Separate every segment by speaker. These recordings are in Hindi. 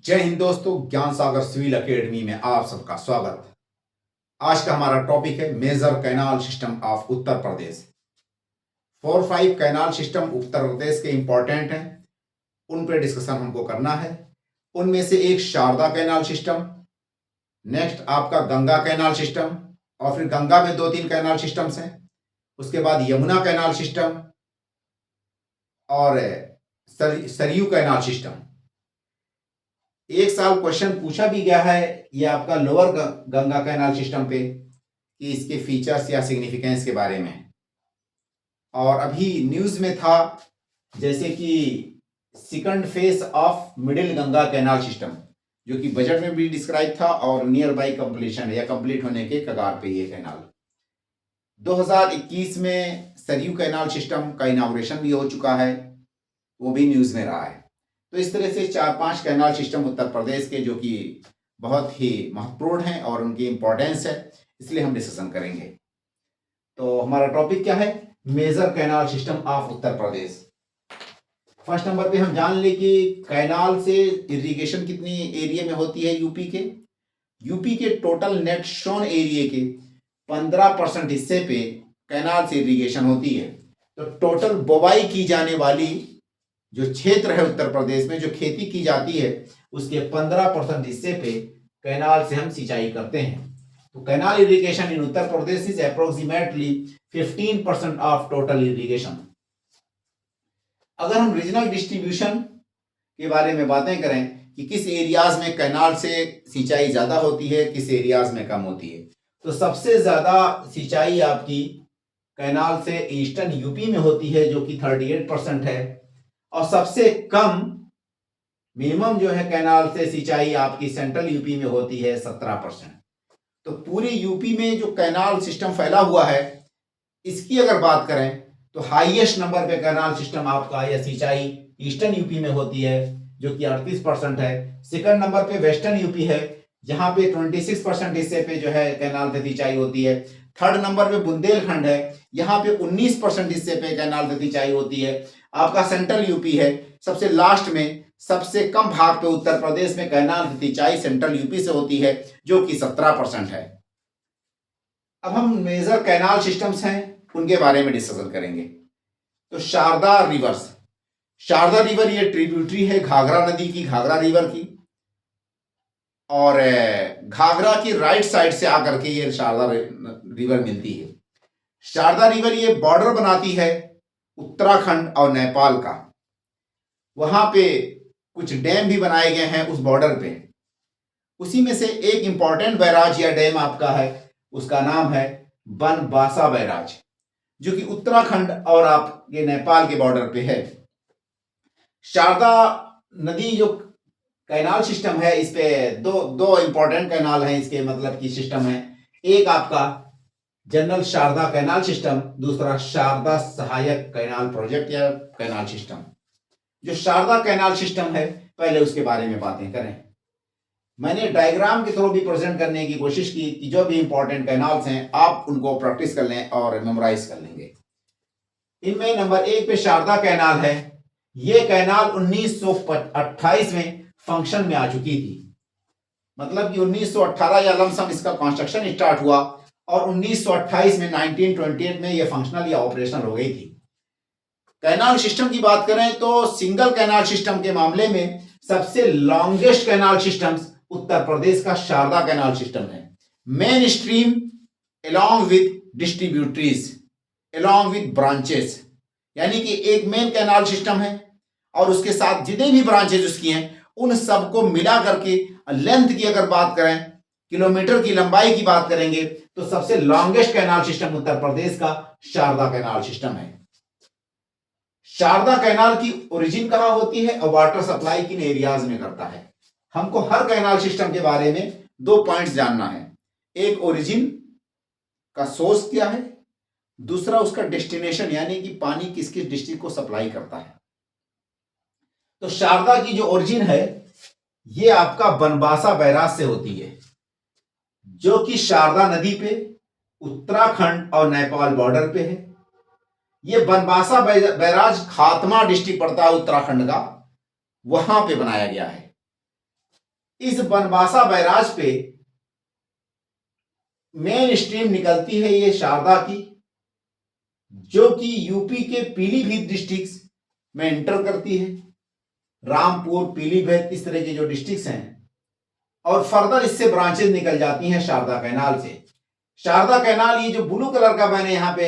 Speaker 1: जय हिंद दोस्तों, ज्ञान सागर सिविल एकेडमी में आप सबका स्वागत। आज का हमारा टॉपिक है major canal system of Uttar Pradesh. 4-5 canal system Uttar Pradesh के इंपॉर्टेंट हैं, उन पर डिस्कशन हमको करना है। उनमें से एक शारदा कैनाल सिस्टम, नेक्स्ट आपका गंगा कैनाल सिस्टम, और फिर गंगा में 2-3 कैनाल सिस्टम्स हैं। उसके बाद यमुना कैनाल सिस्टम और सरयू कैनाल सिस्टम। एक साल क्वेश्चन पूछा भी गया है ये आपका लोअर गंगा कैनाल सिस्टम पे कि इसके फीचर्स या सिग्निफिकेंस के बारे में। और अभी न्यूज में था जैसे कि second phase of middle Ganga canal system, जो कि बजट में भी डिस्क्राइब था और नियर बाई कंप्लीशन या कंप्लीट होने के कगार पे ये कैनाल। 2021 में सरयू कैनाल सिस्टम का इनाग्रेशन भी हो चुका है, वो भी न्यूज में रहा है। तो इस तरह से 4-5 कैनाल सिस्टम उत्तर प्रदेश के जो कि बहुत ही महत्वपूर्ण हैं और उनकी इंपॉर्टेंस है, इसलिए हम डिस्कशन करेंगे। तो हमारा टॉपिक क्या है? Major canal system of Uttar Pradesh. First number पे हम जान ले कि कैनाल से इरिगेशन कितनी एरिया में होती है यूपी के टोटल नेट शोन एरिया के 15% हिस्से पे कैनाल से इरिगेशन होती है। तो टोटल बुवाई की जाने वाली जो क्षेत्र है उत्तर प्रदेश में, जो खेती की जाती है, उसके 15% हिस्से पे कैनाल से हम सिंचाई करते हैं। तो canal irrigation in Uttar Pradesh is approximately 15% of total irrigation. अगर हम रीजनल डिस्ट्रीब्यूशन के बारे में बातें करें कि किस एरियाज में कैनाल से सिंचाई ज्यादा होती है, किस एरियाज में कम होती है, तो सबसे ज्यादा सिंचाई आपकी कैनाल से ईस्टर्न यूपी में होती है जो कि 38% है, और सबसे कम मिनिमम जो है कैनाल से सिंचाई आपकी सेंट्रल यूपी में होती है 17%। तो पूरे यूपी में जो कैनाल सिस्टम फैला हुआ है, इसकी अगर बात करें तो हाईएस्ट नंबर पे कैनाल सिस्टम आपका या सिंचाई ईस्टर्न यूपी में होती है जो कि 38% है। सेकंड नंबर पे वेस्टर्न यूपी है जहां पे 26% हिस्से पे जो है कैनाल से सिंचाई होती है। थर्ड नंबर पे बुंदेलखंड है, यहाँ पे 19% हिस्से पे कैनाल से सिंचाई होती है। आपका सेंट्रल यूपी है सबसे लास्ट में, सबसे कम भाग पे उत्तर प्रदेश में कैनाल से सिंचाई सेंट्रल यूपी से होती है जो कि 17% है। अब हम मेजर कैनाल सिस्टम्स हैं उनके बारे में डिस्कशन करेंगे। तो शारदा रिवर ये ट्रिब्यूटरी है घाघरा नदी की, घाघरा रिवर की, और घाघरा की राइट साइड से आकर के ये शारदा रिवर मिलती है। शारदा रिवर ये बॉर्डर बनाती है उत्तराखंड और नेपाल का। वहां पे कुछ डैम भी बनाए गए हैं उस बॉर्डर पे। उसी में से एक इंपॉर्टेंट बैराज या डैम आपका है, उसका नाम है बनबासा बैराज, जो कि उत्तराखंड और आपके नेपाल के बॉर्डर पे है। शारदा नदी जो कैनाल सिस्टम है, इस पे दो इंपॉर्टेंट कैनाल हैं इसके मतलब की सिस्टम है। एक आपका जनरल शारदा कैनाल सिस्टम, दूसरा शारदा सहायक कैनाल प्रोजेक्ट या कैनाल सिस्टम। जो शारदा कैनाल सिस्टम है, पहले उसके बारे में बातें करें। मैंने डायग्राम के थ्रू भी प्रेजेंट करने की कोशिश की कि जो भी इंपॉर्टेंट कैनाल्स हैं आप उनको प्रैक्टिस कर लें और मेमोराइज कर लेंगे। इनमें नंबर 1 पे शारदा कैनाल है। ये कैनाल 1928 में फंक्शन में आ चुकी थी, मतलब कि 1918 या लमसम इसका कंस्ट्रक्शन स्टार्ट हुआ और 1928 में 1928 में यह फंक्शनल या ऑपरेशनल हो गई थी। कैनाल सिस्टम की बात करें तो सिंगल कैनाल सिस्टम के मामले में सबसे लॉन्गेस्ट कैनाल सिस्टम उत्तर प्रदेश का शारदा कैनाल सिस्टम है। Main stream along with distributaries along with branches, यानी कि एक मेन कैनाल सिस्टम है और उसके साथ जितने भी ब्रांचेज उसकी हैं उन सबको मिला करके लेंथ की अगर बात करें, किलोमीटर की लंबाई की बात करेंगे, तो सबसे लॉन्गेस्ट कैनाल सिस्टम उत्तर प्रदेश का शारदा कैनाल सिस्टम है। शारदा कैनाल की ओरिजिन कहां होती है और वाटर सप्लाई किन एरियाज में करता है। हमको हर कैनाल सिस्टम के बारे में 2 पॉइंट्स जानना है। एक ओरिजिन का सोर्स क्या है, दूसरा उसका डेस्टिनेशन यानी कि पानी किस किस डिस्ट्रिक्ट को सप्लाई करता है। तो शारदा की जो ओरिजिन है ये आपका बनबासा बैराज से होती है, जो कि शारदा नदी पे उत्तराखंड और नेपाल बॉर्डर पे है। ये बनबासा बैराज खातमा डिस्ट्रिक्ट पड़ता है उत्तराखंड का, वहां पे बनाया गया है। इस बनबासा बैराज पे मेन स्ट्रीम निकलती है ये शारदा की, जो कि यूपी के पीलीभीत डिस्ट्रिक्ट में एंटर करती है। रामपुर, पीलीभीत, इस तरह के जो डिस्ट्रिक्ट्स हैं, और फर्दर इससे ब्रांचेज निकल जाती हैं शारदा कैनाल से। शारदा कैनाल, ये जो ब्लू कलर का मैंने यहाँ पे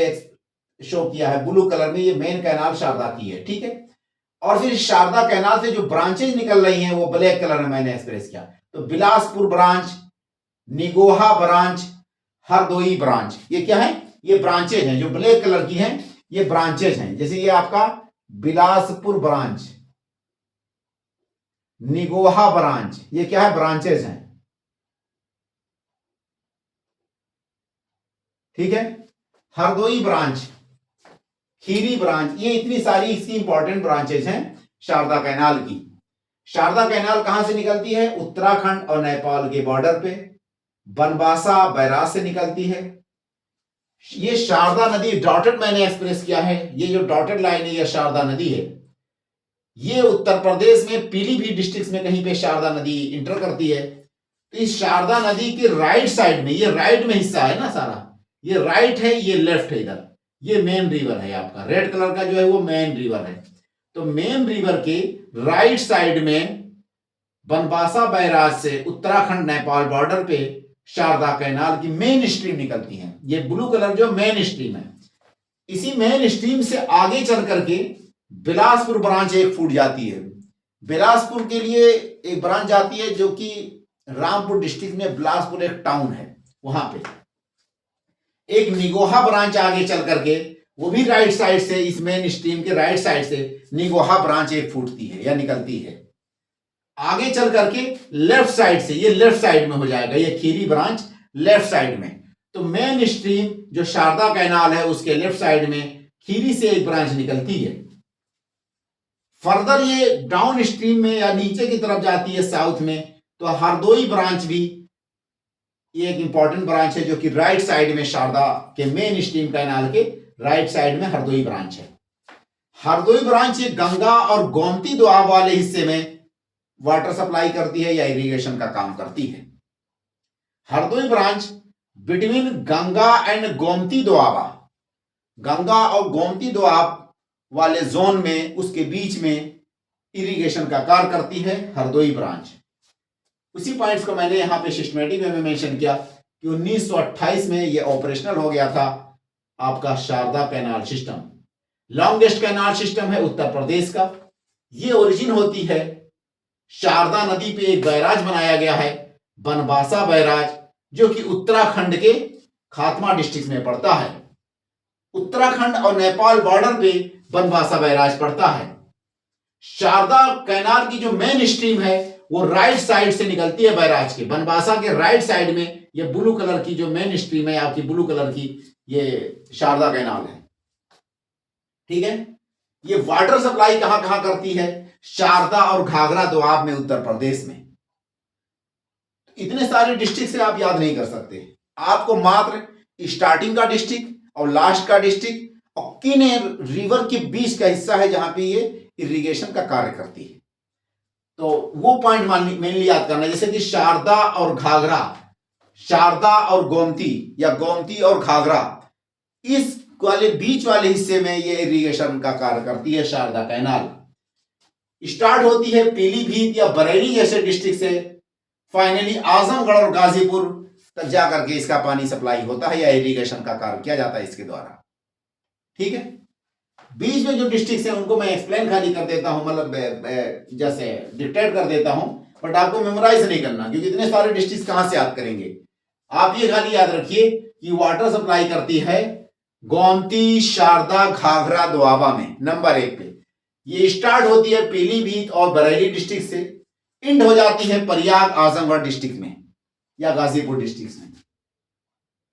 Speaker 1: शो किया है, ब्लू कलर में, ये मेन कैनाल शारदा की है, ठीक है। और फिर शारदा कैनाल से जो ब्रांचेज निकल रही हैं वो ब्लैक कलर में मैंने एक्सप्रेस किया। तो Bilaspur branch, Nigoha branch, Hardoi branch, ये क्या है? ये ब्रांचेज हैं जो ब्लैक कलर की हैं, ये ब्रांचेज हैं। जैसे ये आपका बिलासपुर ब्रांच, निगोहा ब्रांच, ये क्या है? ब्रांचेज हैं, ठीक है। हरदोई ब्रांच, खीरी ब्रांच, ये इतनी सारी इसकी इंपॉर्टेंट ब्रांचेज हैं शारदा कैनाल की। शारदा कैनाल कहां से निकलती है? उत्तराखंड और नेपाल के बॉर्डर पे बनबासा बैराज से निकलती है। ये शारदा नदी डॉटेड मैंने एक्सप्रेस किया है, ये जो डॉटेड लाइन है ये शारदा नदी है। ये उत्तर प्रदेश में पीलीभीत डिस्ट्रिक्ट में कहीं पे शारदा नदी इंटर करती है। तो इस शारदा नदी के राइट साइड में, ये राइट में हिस्सा है ना सारा, ये राइट है, ये लेफ्ट है, इधर ये मेन रिवर है आपका, रेड कलर का जो है वो मेन रिवर है। तो मेन रिवर के राइट साइड में बनबासा बैराज से उत्तराखंड नेपाल बॉर्डर पे शारदा कैनाल की मेन स्ट्रीम निकलती है। ये ब्लू कलर जो मेन स्ट्रीम है, इसी मेन स्ट्रीम से आगे चल करके बिलासपुर ब्रांच एक फूट जाती है। बिलासपुर के लिए एक ब्रांच जाती है जो कि रामपुर डिस्ट्रिक्ट में बिलासपुर एक टाउन है, वहां पे एक निगोहा ब्रांच आगे चल करके, वो भी राइट साइड से, इस मेन स्ट्रीम के राइट साइड से निगोहा ब्रांच एक फूटती है या निकलती है। आगे चल करके लेफ्ट साइड से, ये लेफ्ट साइड में हो जाएगा, ये खीरी ब्रांच लेफ्ट साइड में। तो मेन स्ट्रीम जो शारदा कैनाल है उसके लेफ्ट साइड में खीरी से एक ब्रांच निकलती है। फर्दर ये डाउन स्ट्रीम में या नीचे की तरफ जाती है साउथ में, तो हरदोई ब्रांच भी ये एक इंपॉर्टेंट ब्रांच है जो कि राइट साइड में, शारदा के मेन स्ट्रीम कैनाल के राइट साइड में हरदोई ब्रांच है। हरदोई ब्रांच ये गंगा और गोमती दोआब वाले हिस्से में वाटर सप्लाई करती है या इरिगेशन का काम करती है। Hardoi branch between Ganga and Gomti Doaba, Ganga और गोमती दोआब वाले जोन में, उसके बीच में इरिगेशन का कार्य करती है हरदोई ब्रांच। उसी पॉइंट्स को मैंने यहाँ पे सिस्टमेटिक में मेंशन किया कि 1928 में ये ऑपरेशनल हो गया था आपका Sharda canal system. Longest canal system है उत्तर प्रदेश का। ये ओरिजिन होती है शारदा नदी पे एक बैराज बनाया गया है, बनबासा बैराज, जो कि उत्तराखंड के खातमा डिस्ट्रिक्ट में पड़ता है। उत्तराखंड और नेपाल बॉर्डर पे बनबासा बैराज पड़ता है। शारदा कैनाल की जो मेन स्ट्रीम है वो राइट साइड से निकलती है बैराज के, बनबासा के राइट साइड में ये ब्लू कलर की जो मेन स्ट्रीम है आपकी, ब्लू कलर की ये शारदा कैनाल है, ठीक है। ये वाटर सप्लाई कहां कहां करती है? शारदा और घाघरा दोआब में उत्तर प्रदेश में। इतने सारे डिस्ट्रिक्ट से आप याद नहीं कर सकते, आपको मात्र स्टार्टिंग का डिस्ट्रिक्ट और लास्ट का डिस्ट्रिक्ट और किन रिवर के बीच का हिस्सा है जहां पे ये इरिगेशन का कार्य करती है, तो वो पॉइंट मेनली याद करना है। जैसे कि शारदा और घाघरा, शारदा और गोमती या गोमती और घाघरा, इस वाले बीच वाले हिस्से में ये इरिगेशन का कार्य करती है शारदा कैनाल। स्टार्ट होती है पीलीभीत या बरेली जैसे डिस्ट्रिक्ट से, फाइनली आजमगढ़ और गाजीपुर तक जाकर के इसका पानी सप्लाई होता है या इरिगेशन का कार्य किया जाता है इसके द्वारा, ठीक है। बीच में जो डिस्ट्रिक्ट है उनको मैं एक्सप्लेन खाली कर देता हूं, मतलब जैसे डिक्टेट कर देता हूं, बट आपको मेमोराइज नहीं करना क्योंकि इतने सारे डिस्ट्रिक्ट कहां से याद करेंगे। आप ये खाली याद रखिए कि वाटर सप्लाई करती है गोमती, शारदा, घाघरा, दोआबा में नंबर 1 पे। ये स्टार्ट होती है पीलीभीत और बरेली डिस्ट्रिक्ट से, इंड हो जाती है प्रयाग, आजमगढ़ डिस्ट्रिक्ट में या गाजीपुर डिस्ट्रिक्ट में।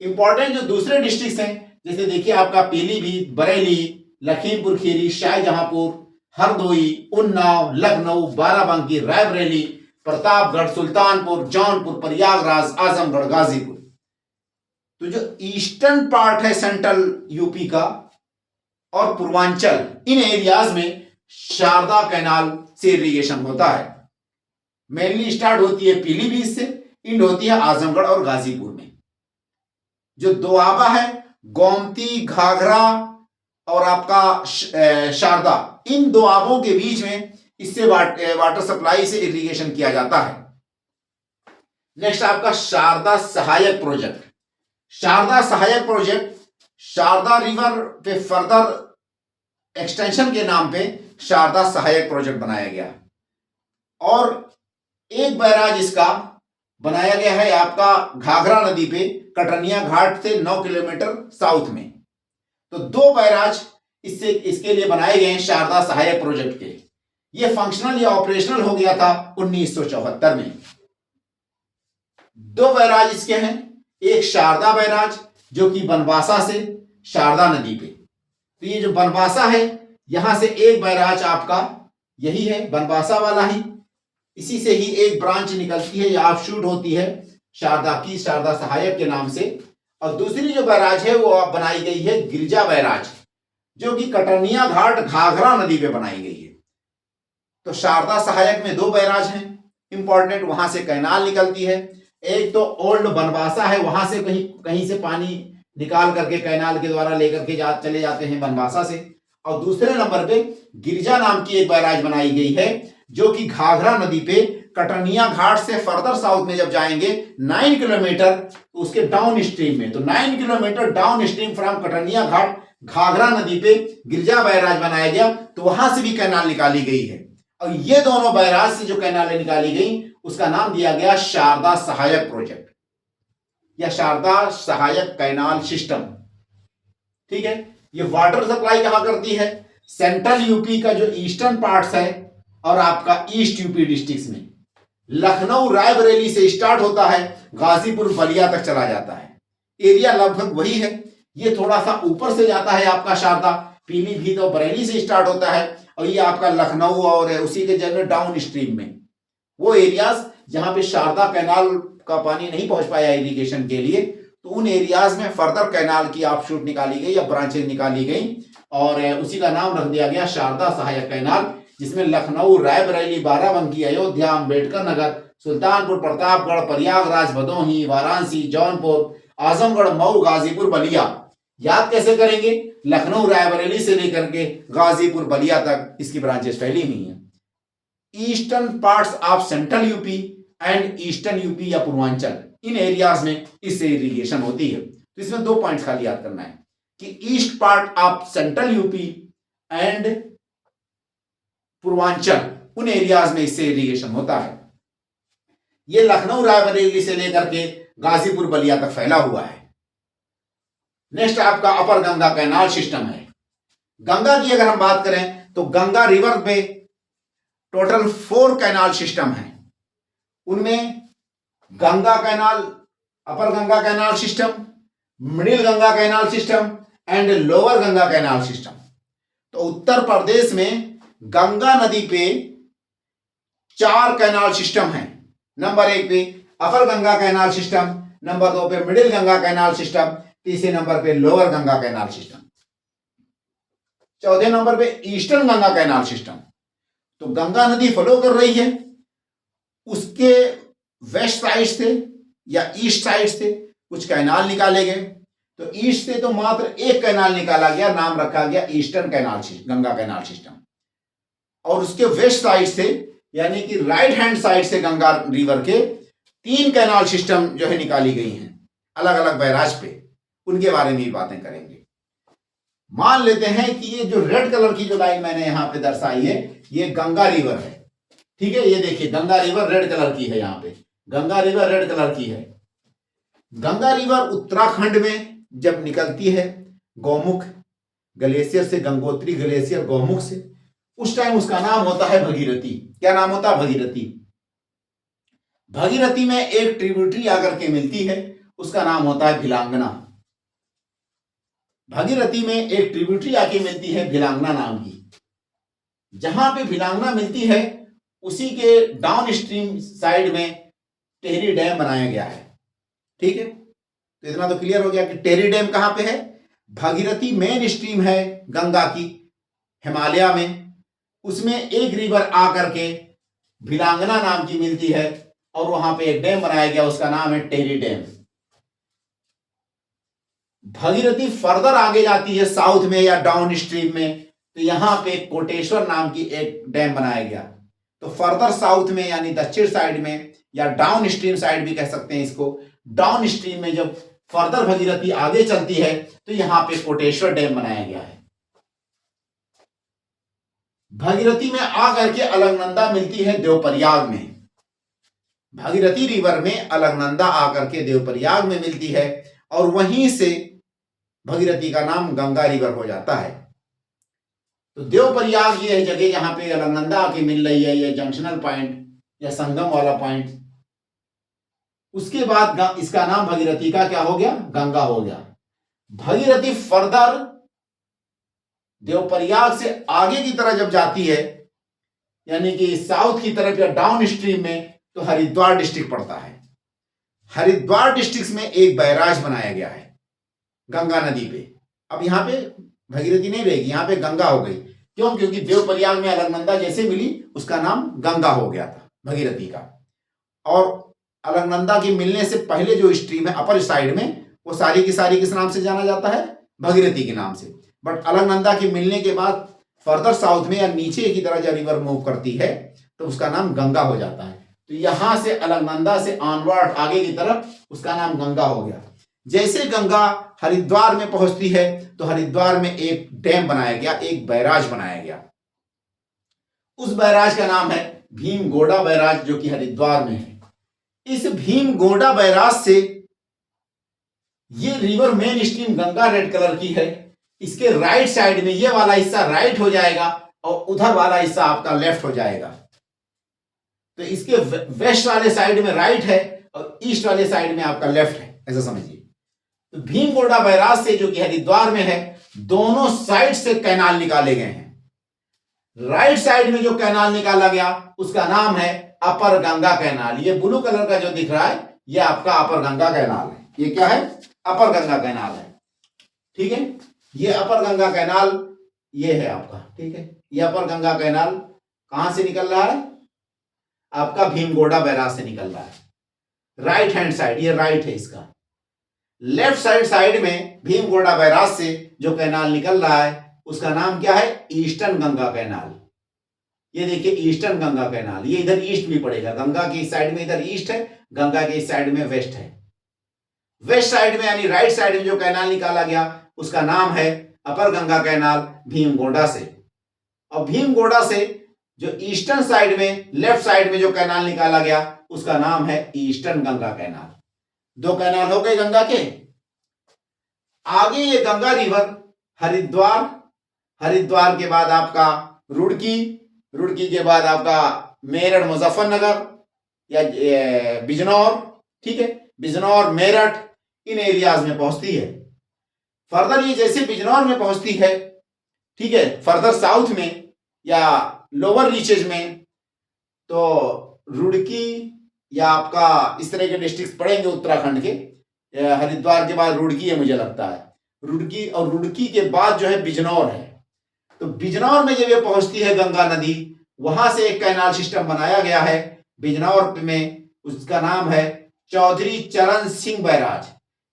Speaker 1: इंपॉर्टेंट जो दूसरे डिस्ट्रिक्ट हैं, जैसे देखिए आपका पीलीभीत, बरेली, लखीमपुर खीरी, शाहजहांपुर, हरदोई, उन्नाव, लखनऊ, बाराबंकी, रायबरेली, प्रतापगढ़, सुल्तानपुर, जौनपुर, प्रयागराज, आजमगढ़, गाजीपुर। तो जो ईस्टर्न पार्ट है सेंट्रल यूपी का और पूर्वांचल, इन एरियाज में शारदा कैनाल से इरिगेशन होता है। मेनली स्टार्ट होती है पीलीभीत से, एंड होती है आजमगढ़ और गाजीपुर में। जो दोआबा है, गोमती, घाघरा और आपका शारदा, इन दोआबों के बीच में इससे वाटर सप्लाई से इरिगेशन किया जाता है। नेक्स्ट आपका शारदा सहायक प्रोजेक्ट। शारदा सहायक प्रोजेक्ट शारदा रिवर पे फर्दर एक्सटेंशन के नाम पे शारदा सहायक प्रोजेक्ट बनाया गया, और एक बैराज इसका बनाया गया है आपका घाघरा नदी पे कटनिया घाट से 9 किलोमीटर साउथ में। तो 2 बैराज इसके लिए बनाए गए हैं शारदा सहायक प्रोजेक्ट के। ये फंक्शनल या ऑपरेशनल हो गया था 1974 में। 2 बैराज इसके हैं, एक शारदा बैराज जो कि बनवासा से शारदा नदी पे, तो ये जो बनवासा है यहां से एक बैराज आपका यही है, बनवासा वाला ही, इसी से ही एक ब्रांच निकलती है या ऑफशूट होती है शारदा की, शारदा सहायक के नाम से। और दूसरी जो बैराज है वो आप बनाई गई है गिरिजा बैराज, जो कि कटनिया घाट घाघरा नदी पे बनाई गई है। तो शारदा सहायक में 2 बैराज हैं इंपॉर्टेंट, वहां से कैनाल निकलती है। एक तो ओल्ड बनवासा है, वहां से कहीं से पानी निकाल करके कैनाल के द्वारा लेकर के चले जाते हैं बनवासा से। और दूसरे नंबर पे गिरिजा नाम की एक बैराज बनाई गई है जो कि घाघरा नदी पे कटनिया घाट से फर्दर साउथ में जब जाएंगे 9 किलोमीटर उसके डाउन स्ट्रीम में, तो 9 किलोमीटर डाउन स्ट्रीम फ्रॉम कटनिया घाट घाघरा नदी पे गिरिजा बैराज बनाया गया, तो वहां से भी कैनाल निकाली गई है। और ये दोनों बैराज से जो कैनालें निकाली गई उसका नाम दिया गया शारदा सहायक प्रोजेक्ट या शारदा सहायक कैनाल सिस्टम। ठीक है, ये वाटर सप्लाई कहां करती है? सेंट्रल यूपी का जो ईस्टर्न पार्ट्स है और आपका ईस्ट यूपी डिस्ट्रिक्ट्स में, लखनऊ रायबरेली से स्टार्ट होता है, गाजीपुर बलिया तक चला जाता है। एरिया लगभग वही है, ये थोड़ा सा ऊपर से जाता है आपका शारदा, पीलीभीत और बरेली से स्टार्ट होता है, और ये आपका लखनऊ और उसी के जगह डाउन स्ट्रीम में वो एरियाज जहां पे शारदा कैनाल का पानी नहीं पहुंच पाया इरिगेशन के लिए, तो उन एरियाज में फर्दर कैनाल की ऑफशूट निकाली गई या ब्रांचेज निकाली गई, और उसी का नाम रख दिया गया शारदा सहायक कैनाल, जिसमें लखनऊ, रायबरेली, बाराबंकी, अयोध्या, अम्बेडकर नगर, सुल्तानपुर, प्रतापगढ़, प्रयागराज, भदोही, वाराणसी, जौनपुर, आजमगढ़, मऊ, गाजीपुर, बलिया। याद कैसे करेंगे? लखनऊ रायबरेली से लेकर के गाजीपुर बलिया तक इसकी ब्रांचेस फैली हुई हैं। Eastern parts of central UP and eastern UP या पूर्वांचल, इन एरियाज में इससे इरिगेशन होती है। तो इसमें 2 पॉइंट्स खाली याद करना है कि east part of central UP and Purvanchal, उन एरियाज में इससे इरिगेशन होता है। ये लखनऊ रायबरेली से लेकर के गाजीपुर बलिया तक फैला हुआ है। नेक्स्ट आपका अपर गंगा कैनाल सिस्टम है। गंगा की अगर हम बात करें तो गंगा रिवर पे टोटल 4 कैनाल सिस्टम है। उनमें Ganga canal, upper Ganga canal system, middle Ganga canal system and lower Ganga canal system. तो उत्तर प्रदेश में गंगा नदी पे 4 कैनाल सिस्टम है। नंबर 1 पे upper Ganga canal system, number 2 पे मिडिल गंगा कैनाल सिस्टम, तीसरे नंबर पे लोअर गंगा कैनाल सिस्टम, चौथे नंबर पे ईस्टर्न गंगा कैनाल सिस्टम। तो गंगा नदी फ्लो कर रही है, उसके वेस्ट साइड से या ईस्ट साइड से कुछ कैनाल निकाले गए। तो ईस्ट से तो मात्र एक कैनाल निकाला गया, नाम रखा गया eastern canal Ganga canal system. और उसके वेस्ट साइड से यानी कि राइट हैंड साइड से गंगा रिवर के 3 कैनाल सिस्टम जो है निकाली गई हैं अलग अलग बैराज पे, उनके बारे में भी बातें करेंगे। मान लेते हैं कि ये जो रेड कलर की जो लाइन मैंने यहां पे दर्शाई है ये गंगा रिवर है। ठीक है, ये देखिए गंगा रिवर रेड कलर की है, यहां पे गंगा रिवर रेड कलर की है। गंगा रिवर उत्तराखंड में जब निकलती है गौमुख ग्लेशियर से, गंगोत्री ग्लेशियर गौमुख से, उस टाइम उसका नाम होता है भगीरथी। क्या नाम होता है? भगीरथी। भगीरथी में एक ट्रिब्यूटरी आकर के मिलती है, उसका नाम होता है भिलांगना। भगीरथी में एक ट्रिब्यूटरी आके मिलती है भिलांगना नाम की। जहां पे भिलांगना मिलती है उसी के डाउन स्ट्रीम साइड में टेहरी डैम बनाया गया है। ठीक है, तो इतना तो क्लियर हो गया कि टेहरी डैम कहां पे है। भगीरथी मेन स्ट्रीम है गंगा की हिमालय में, उसमें एक रिवर आकर के भिलांगना नाम की मिलती है और वहां पे एक डैम बनाया गया, उसका नाम है टेहरी डैम। भगीरथी फर्दर आगे जाती है साउथ में या डाउन स्ट्रीम में, तो यहां पे कोटेश्वर नाम की एक डैम बनाया गया। तो फर्दर साउथ में यानी दक्षिण साइड में या डाउन स्ट्रीम साइड भी कह सकते हैं इसको, डाउन स्ट्रीम में जब फर्दर भगीरथी आगे चलती है तो यहां पे कोटेश्वर डैम बनाया गया है। भगीरथी में आकर के अलकनंदा मिलती है देवप्रयाग में। भागीरथी रिवर में अलकनंदा आकर के देवप्रयाग में मिलती है और वहीं से भगीरथी का नाम गंगा रिवर हो जाता है। तो देवप्रयाग ये है जगह जहां पे अलकनंदा आके मिल रही है, ये जंक्शनल पॉइंट या संगम वाला पॉइंट। उसके बाद इसका नाम भगीरथी का क्या हो गया, गंगा हो गया। भगीरथी फर्दर देवप्रयाग से आगे की तरह जब जाती है यानी कि साउथ की तरफ या डाउन स्ट्रीम में, तो हरिद्वार डिस्ट्रिक्ट पड़ता है। हरिद्वार डिस्ट्रिक्ट में एक बैराज बनाया गया है गंगा नदी पे। अब यहाँ पे भगीरथी नहीं रहेगी, यहाँ पे गंगा हो गई। क्यों? क्योंकि देवप्रयाग में अलकनंदा जैसे मिली उसका नाम गंगा हो गया था भगीरथी का। और अलकनंदा की मिलने से पहले जो स्ट्रीम है अपर साइड में, वो सारी की सारी किस नाम से जाना जाता है, भगीरथी के नाम से। बट अलकनंदा के मिलने के बाद फर्दर साउथ में या नीचे की तरह जब रिवर मूव करती है तो उसका नाम गंगा हो जाता है। तो यहां से अलकनंदा से ऑनवर्ड आगे की तरफ उसका नाम गंगा हो गया। जैसे गंगा हरिद्वार में पहुंचती है तो हरिद्वार में एक डैम बनाया गया, एक बैराज बनाया गया। उस बैराज का नाम है भीमगोड़ा बैराज, जो कि हरिद्वार में है। इस भीमगोड़ा बैराज से ये river main stream Ganga red colour की है, इसके राइट साइड में ये वाला हिस्सा राइट हो जाएगा और उधर वाला हिस्सा आपका लेफ्ट हो जाएगा। तो इसके वेस्ट वाले साइड में राइट है और ईस्ट वाले साइड में आपका लेफ्ट है, ऐसा समझिए। तो भीमगोड़ा बैराज से जो कि हरिद्वार में है, दोनों साइड से कैनाल निकाले गए हैं। राइट साइड में जो कैनाल निकाला गया उसका नाम है अपर गंगा कैनाल। ये ब्लू कलर का जो दिख रहा है ये आपका अपर गंगा कैनाल है। ये क्या है? अपर गंगा कैनाल है। ठीक है, ये अपर गंगा कैनाल ये है आपका। ठीक है, ये अपर गंगा कैनाल कहां से निकल रहा है? आपका भीमगोड़ा बैराज से निकल रहा है। राइट हैंड साइड, ये राइट है इसका। लेफ्ट साइड में भीमगोड़ा बैराज से जो कैनाल निकल रहा है उसका नाम क्या है? Eastern Ganga canal. ये देखिए ईस्टर्न गंगा कैनाल, ये इधर ईस्ट भी पड़ेगा। गंगा की साइड में इधर ईस्ट है, गंगा के इस साइड में वेस्ट है। वेस्ट साइड में यानी राइट साइड में जो कैनाल निकाला गया उसका नाम है अपर गंगा कैनाल भीमगोड़ा से। और भीमगोड़ा से जो ईस्टर्न साइड में लेफ्ट साइड में जो कैनाल निकाला गया उसका नाम है ईस्टर्न गंगा कैनाल। दो कैनाल हो गए गंगा के। आगे ये गंगा रिवर हरिद्वार के बाद आपका रुड़की के बाद आपका मेरठ मुजफ्फरनगर या बिजनौर, ठीक है, बिजनौर मेरठ इन एरियाज में पहुंचती है। फर्दर ये जैसे बिजनौर में पहुंचती है, ठीक है, फर्दर साउथ में या लोअर रीचेज में, तो रुड़की या आपका इस तरह के डिस्ट्रिक्ट पड़ेंगे उत्तराखंड के। हरिद्वार के बाद रुड़की है मुझे लगता है, रुड़की, और रुड़की के बाद जो है बिजनौर है। तो बिजनौर में जब ये पहुंचती है गंगा नदी, वहां से एक कैनाल सिस्टम बनाया गया है बिजनौर में, उसका नाम है चौधरी चरण सिंह बैराज।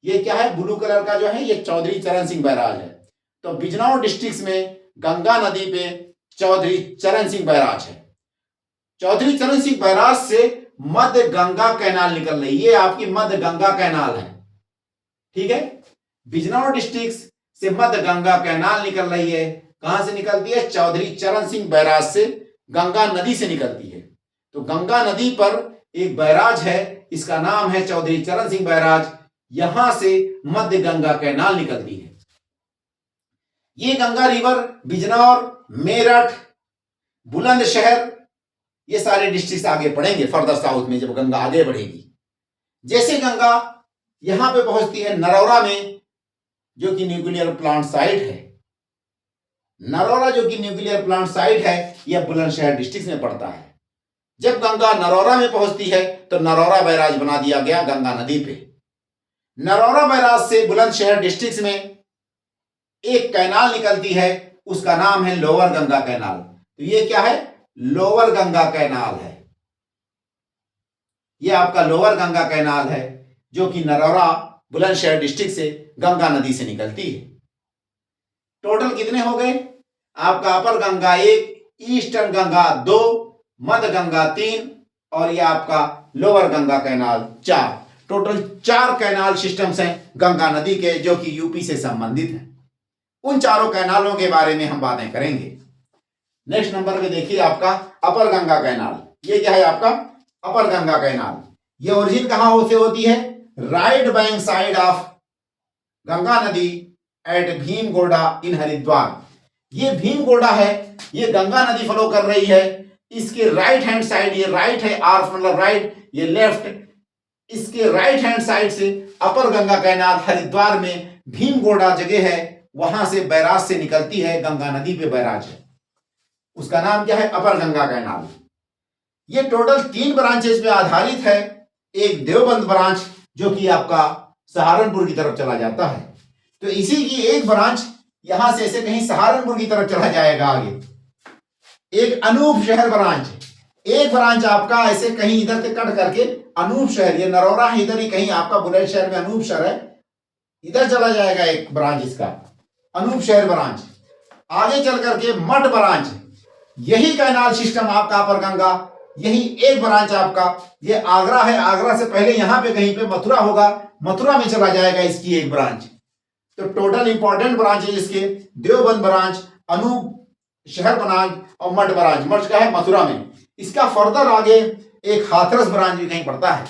Speaker 1: ये क्या है? ब्लू कलर का जो है ये चौधरी चरण सिंह बैराज है। तो बिजनौर डिस्ट्रिक्ट में गंगा नदी पे चौधरी चरण सिंह बैराज है। चौधरी चरण सिंह बैराज से मध्य गंगा कैनाल निकल रही है, ये आपकी मध्य गंगा कैनाल है। ठीक है, बिजनौर डिस्ट्रिक्ट से मध्य गंगा कैनाल निकल रही है। कहां से निकलती है? चौधरी चरण सिंह बैराज से, गंगा नदी से निकलती है। तो गंगा नदी पर एक बैराज है, इसका नाम है चौधरी चरण सिंह बैराज। यहां से मध्य गंगा कैनाल निकलती है। ये गंगा रिवर बिजनौर, मेरठ, बुलंदशहर ये सारे डिस्ट्रिक्ट आगे पड़ेंगे फर्दर साउथ में जब गंगा आगे बढ़ेगी। जैसे गंगा यहां पे पहुंचती है नरौरा में, जो कि न्यूक्लियर प्लांट साइट है। नरौरा जो कि न्यूक्लियर प्लांट साइट है यह बुलंदशहर डिस्ट्रिक्ट में पड़ता है। जब गंगा नरौरा में पहुंचती है तो नरौरा बैराज बना दिया गया गंगा नदी पे। नरौरा बैराज से बुलंदशहर डिस्ट्रिक्ट में एक कैनाल निकलती है, उसका नाम है लोअर गंगा कैनाल। तो ये क्या है? लोअर गंगा कैनाल है। ये आपका लोअर गंगा कैनाल है जो कि नरौरा बुलंदशहर डिस्ट्रिक्ट से गंगा नदी से निकलती है। टोटल कितने हो गए आपका? अपर गंगा 1, ईस्टर्न गंगा 2, मध्य गंगा 3 और ये आपका lower Ganga canal 4। Total 4 canal systems हैं गंगा नदी के जो कि यूपी से संबंधित हैं। उन चारों कैनालों के बारे में हम बातें करेंगे। नेक्स्ट नंबर पे देखिए आपका अपर गंगा कैनाल। ये क्या है आपका? अपर गंगा कैनाल। ये ओरिजिन कहां से होती है? Right bank side of Ganga नदी एट भीमगोड़ा इन हरिद्वार। ये भीमगोड़ा है, ये गंगा नदी फ्लो कर रही है। इसके राइट हैंड साइड, ये राइट है, आर मतलब राइट, ये लेफ्ट, इसके राइट हैंड साइड से अपर गंगा कैनाल हरिद्वार में भीमगोड़ा जगह है, वहां से बैराज से निकलती है। गंगा नदी पे बैराज है, उसका नाम क्या है? अपर गंगा कैनाल। ये टोटल 3 ब्रांचेस पे आधारित है। एक देवबंद ब्रांच जो कि आपका सहारनपुर की तरफ चला जाता है, तो इसी की एक ब्रांच यहां से ऐसे कहीं सहारनपुर की तरफ चला जाएगा आगे। एक अनूप शहर ब्रांच, एक ब्रांच आपका ऐसे कहीं इधर से कट करके अनूप शहर, ये नरौरा है इधर ही कहीं आपका बुलंदशहर में अनूप शहर है, इधर चला जाएगा एक ब्रांच इसका अनूप शहर ब्रांच। आगे चल करके मठ ब्रांच, यही कैनाल सिस्टम आपका अपर गंगा, यही एक ब्रांच आपका, ये आगरा है, आगरा से पहले यहां पे कहीं पे मथुरा होगा, मथुरा में चला जाएगा इसकी एक ब्रांच। तो टोटल इंपॉर्टेंट ब्रांच है इसके देवबंद ब्रांच, अनूप शहर ब्रांच और मठ ब्रांच। मठ का है मथुरा में। इसका फर्दर आगे एक हाथरस ब्रांच भी कहीं पड़ता है।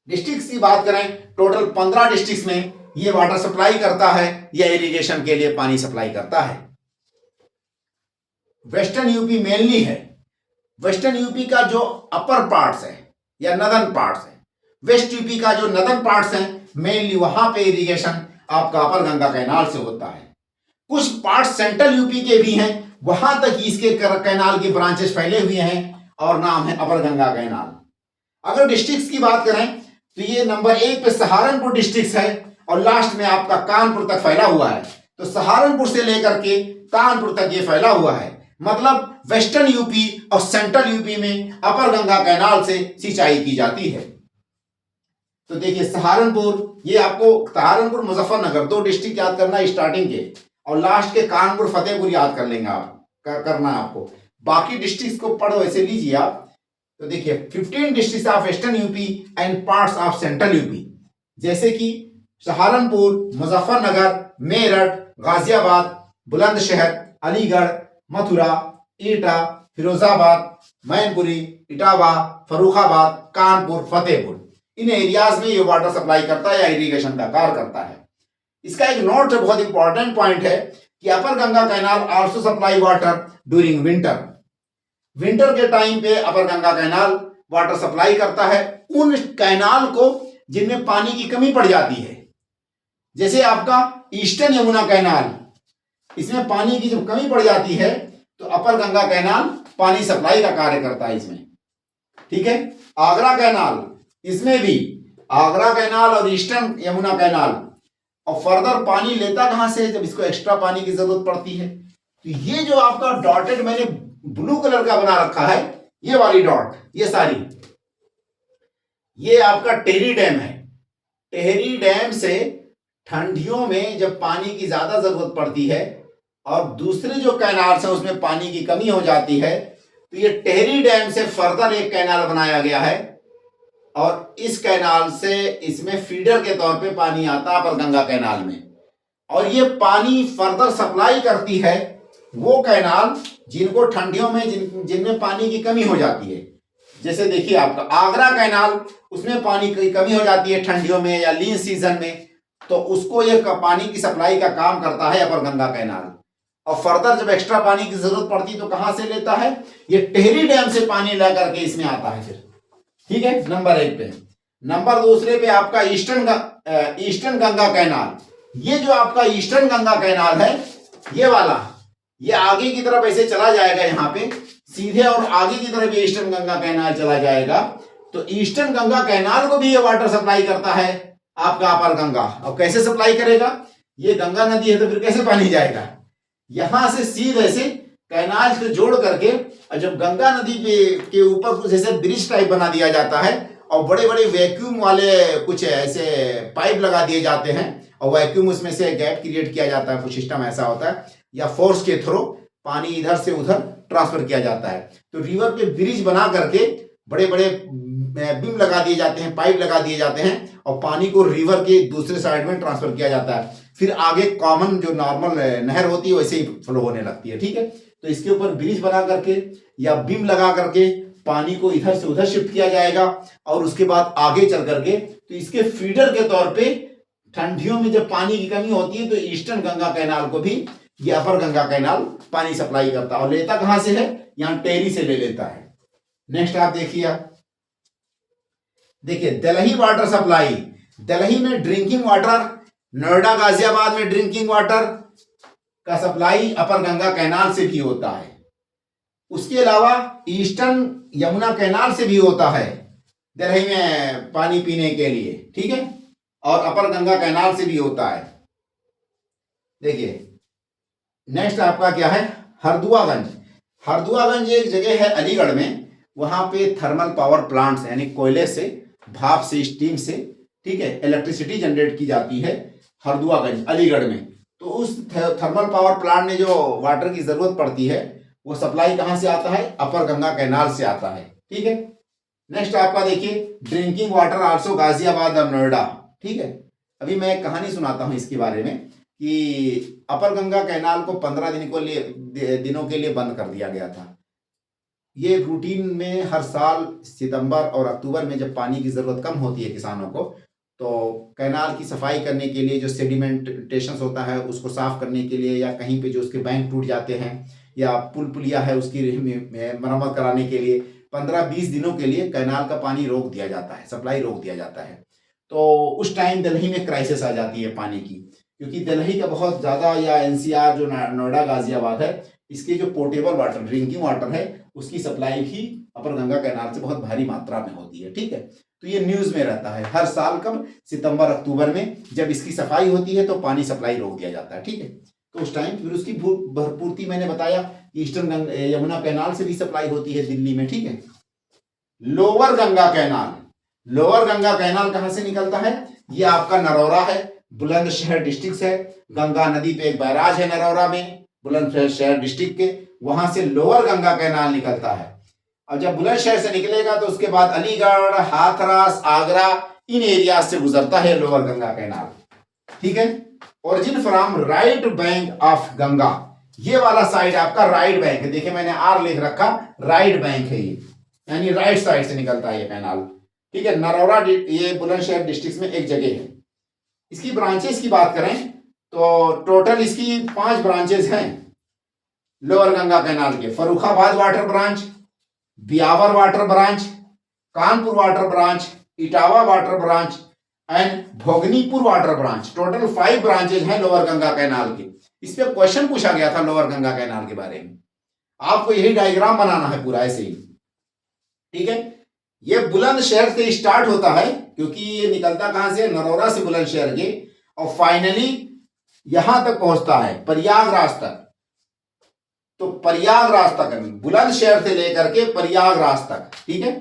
Speaker 1: डिस्ट्रिक्ट्स की बात करें, टोटल 15 डिस्ट्रिक्ट्स में ये वाटर सप्लाई करता है, या इरिगेशन के लिए पानी सप्लाई करता है। वेस्टर्न यूपी मेनली है। वेस्टर्न यूपी का जो अपर पार्ट्स है या नदर्न पार्ट्स है, वेस्ट यूपी का जो नदर्न पार्ट्स हैं मेनली वहां पे इरिगेशन आपका अपर गंगा कैनाल से होता है। कुछ पार्ट्स सेंट्रल यूपी के भी हैं, वहां तक इसके कैनाल के ब्रांचेस फैले हुए हैं और नाम है अपर गंगा कैनाल। अगर डिस्ट्रिक्ट्स की बात करें तो ये नंबर 1 पे सहारनपुर डिस्ट्रिक्ट है और लास्ट में आपका कानपुर तक फैला हुआ है। तो सहारनपुर से लेकर के कानपुर तक ये फैला हुआ है, मतलब वेस्टर्न यूपी और सेंट्रल यूपी में अपर गंगा कैनाल से सिंचाई की जाती है। तो देखिए सहारनपुर, ये आपको सहारनपुर मुजफ्फरनगर 2 डिस्ट्रिक्ट याद करना है स्टार्टिंग के, और लास्ट के कानपुर फतेहपुर याद कर लेंगे आप, करना है आपको। बाकी डिस्ट्रिक्ट्स को पढ़ो ऐसे लीजिए आप। तो देखिए 15 districts of western UP and parts of central UP, जैसे कि सहारनपुर, मुजफ्फरनगर, मेरठ, गाजियाबाद, बुलंदशहर, अलीगढ़, मथुरा, एटा, फिरोजाबाद, मैनपुरी, इटावा, फर्रुखाबाद, कानपुर, फतेहपुर, इन एरियाज में ये वाटर सप्लाई करता है या इरिगेशन का कार्य करता है। इसका एक नोट है, बहुत इंपॉर्टेंट पॉइंट है कि upper Ganga canal also supply water during winter. Winter के टाइम पे upper Ganga canal water supply करता है उन कैनाल को जिनमें पानी की कमी पड़ जाती है। जैसे आपका ईस्टर्न यमुना कैनाल, इसमें पानी की जब कमी पड़ जाती है तो अपर गंगा कैनाल पानी सप्लाई का कार्य करता है इसमें, ठीक है। आगरा कैनाल, इसमें भी आगरा कैनाल और ईस्टर्न यमुना कैनाल, और फर्दर पानी लेता कहां से? जब इसको एक्स्ट्रा पानी की जरूरत पड़ती है। तो ये जो आपका डॉटेड मैंने ब्लू कलर का बना रखा है, ये वाली डॉट, ये सारी, ये आपका टेहरी डैम है। टेहरी डैम से ठंडियों में जब पानी की ज्यादा जरूरत पड़ती है और दूसरे जो कैनाल है उसमें पानी की कमी हो जाती है, तो ये टेहरी डैम से फर्दर एक कैनाल बनाया गया है और इस कैनाल से इसमें फीडर के तौर पे पानी आता है अपर गंगा कैनाल में, और ये पानी फर्दर सप्लाई करती है वो कैनाल जिनको ठंडियों में जिनमें पानी की कमी हो जाती है। जैसे देखिए आपका आगरा कैनाल, उसमें पानी की कमी हो जाती है ठंडियों में या लीन सीजन में, तो उसको ये पानी की सप्लाई का काम करता है अपर गंगा कैनाल। और फर्दर जब एक्स्ट्रा पानी की जरूरत पड़ती है तो कहां से लेता है? ये टेहरी डैम से पानी ला करके इसमें आता है फिर, ठीक है, नंबर 1 पे। नंबर 2 पे आपका ईस्टर्न गंगा कैनाल। ये जो आपका ईस्टर्न गंगा कैनाल है, ये वाला, ये आगे की तरफ ऐसे चला जाएगा यहाँ पे सीधे, और आगे की तरफ ये ईस्टर्न गंगा कैनाल चला जाएगा। तो ईस्टर्न गंगा कैनाल को भी ये वाटर सप्लाई करता है आपका अपर गंगा। और कैसे सप्लाई करेगा? ये गंगा नदी है तो फिर कैसे पानी जाएगा? यहां से सीधे से कैनाल से जोड़ करके और जब गंगा नदी के ऊपर कुछ ऐसे ब्रिज टाइप बना दिया जाता है और बड़े बड़े वैक्यूम वाले कुछ ऐसे पाइप लगा दिए जाते हैं और वैक्यूम उसमें से गैप क्रिएट किया जाता है, कुछ सिस्टम ऐसा होता है, या फोर्स के थ्रू पानी इधर से उधर ट्रांसफर किया जाता है। तो रिवर पे ब्रिज बना करके बड़े बड़े बीम लगा दिए जाते हैं, पाइप लगा दिए जाते हैं और पानी को रिवर के दूसरे साइड में ट्रांसफर किया जाता है। फिर आगे कॉमन जो नॉर्मल नहर होती है वैसे ही फ्लो होने लगती है। ठीक है, तो इसके ऊपर ब्रिज बना करके या बीम लगा करके पानी को इधर से उधर शिफ्ट किया जाएगा और उसके बाद आगे चल करके तो इसके फीडर के तौर पे ठंडियों में जब पानी की कमी होती है तो ईस्टर्न गंगा कैनाल को भी ये अपर गंगा कैनाल पानी सप्लाई करता है। और लेता कहां से है, यहां टेरी से ले लेता है। नेक्स्ट आप देखिए दलही वाटर सप्लाई। दलही में ड्रिंकिंग वाटर, नोएडा गाजियाबाद में ड्रिंकिंग वाटर का सप्लाई अपर गंगा कैनाल से भी होता है। उसके अलावा ईस्टर्न यमुना कैनाल से भी होता है दलही में पानी पीने के लिए। ठीक है, और अपर गंगा कैनाल से भी होता है। देखिए नेक्स्ट आपका क्या है, हरदुआगंज। हरदुआगंज एक जगह है अलीगढ़ में, वहां पे थर्मल पावर प्लांट्स यानी कोयले से, भाप से, स्टीम से, ठीक है, इलेक्ट्रिसिटी जनरेट की जाती है हरदुआगंज अलीगढ़ में। तो उस थर्मल पावर प्लांट में जो वाटर की जरूरत पड़ती है वो सप्लाई कहां से आता है, अपर गंगा कैनाल से आता है। ठीक है, नेक्स्ट आपका देखिए ड्रिंकिंग वाटर आल्सो गाजियाबाद और नोएडा। ठीक है, अभी मैं एक कहानी सुनाता हूं इसके बारे में कि अपर गंगा कैनाल को 15 दिनों के लिए बंद कर दिया गया था। ये रूटीन में हर साल सितंबर और अक्टूबर में जब पानी की ज़रूरत कम होती है किसानों को, तो कैनाल की सफाई करने के लिए जो सेडिमेंटेशन होता है उसको साफ करने के लिए, या कहीं पे जो उसके बैंक टूट जाते हैं या पुल पुलिया है उसकी मरम्मत कराने के लिए 15-20 दिनों के लिए कैनाल का पानी रोक दिया जाता है, सप्लाई रोक दिया जाता है। तो उस टाइम दिल्ली में क्राइसिस आ जाती है पानी की, क्योंकि दिल्ली का बहुत ज़्यादा, या एनसीआर जो नोएडा गाजियाबाद है, इसके जो पोर्टेबल वाटर ड्रिंकिंग वाटर है उसकी सप्लाई भी अपर गंगा कैनाल से बहुत भारी मात्रा में होती है। ठीक है, तो ये न्यूज़ में रहता है हर साल, कब, सितंबर अक्टूबर में जब इसकी सफाई होती है तो पानी सप्लाई रोक दिया जाता है। ठीक है, तो उस टाइम फिर उसकी भरपूर्ति मैंने बताया ईस्टर्न यमुना कैनाल से भी सप्लाई होती है दिल्ली में। ठीक है, lower Ganga canal. Lower Ganga canal कहां से निकलता है, ये आपका नरौरा है, बुलंदशहर डिस्ट्रिक्ट है। गंगा नदी पे एक बैराज है नरौरा में, बुलंदशहर डिस्ट्रिक्ट के, वहां से लोअर गंगा कैनाल निकलता है। और जब बुलंदशहर से निकलेगा तो उसके बाद अलीगढ़, हाथरस, आगरा, इन एरिया से गुजरता है लोअर गंगा कैनाल। ठीक है, origin from right bank of Ganga. ये वाला साइड आपका राइट बैंक है, देखिए मैंने आर लिख रखा, राइट बैंक है ये, यानी राइट साइड से निकलता है ये कैनाल। ठीक है, नरौरा ये बुलंदशहर डिस्ट्रिक्ट में एक जगह है। इसकी ब्रांचेस की बात करें तो टोटल इसकी 5 ब्रांचेस हैं लोअर गंगा कैनाल के। Farrukhabad water branch, Bewar water branch, Kanpur water branch, Etawah water branch and Bhognipur water branch. Total 5 branches हैं लोअर गंगा कैनाल के। इस पे क्वेश्चन पूछा गया था लोअर गंगा कैनाल के बारे में, आपको यही डायग्राम बनाना है पूरा ऐसे ही। ठीक है, ये बुलंदशहर से स्टार्ट होता है क्योंकि ये निकलता कहां से, नरौरा से बुलंदशहर के, और फाइनली यहां तक पहुंचता है प्रयागराज तक। तो प्रयागराज तक, बुलंदशहर से लेकर के प्रयागराज तक। ठीक है,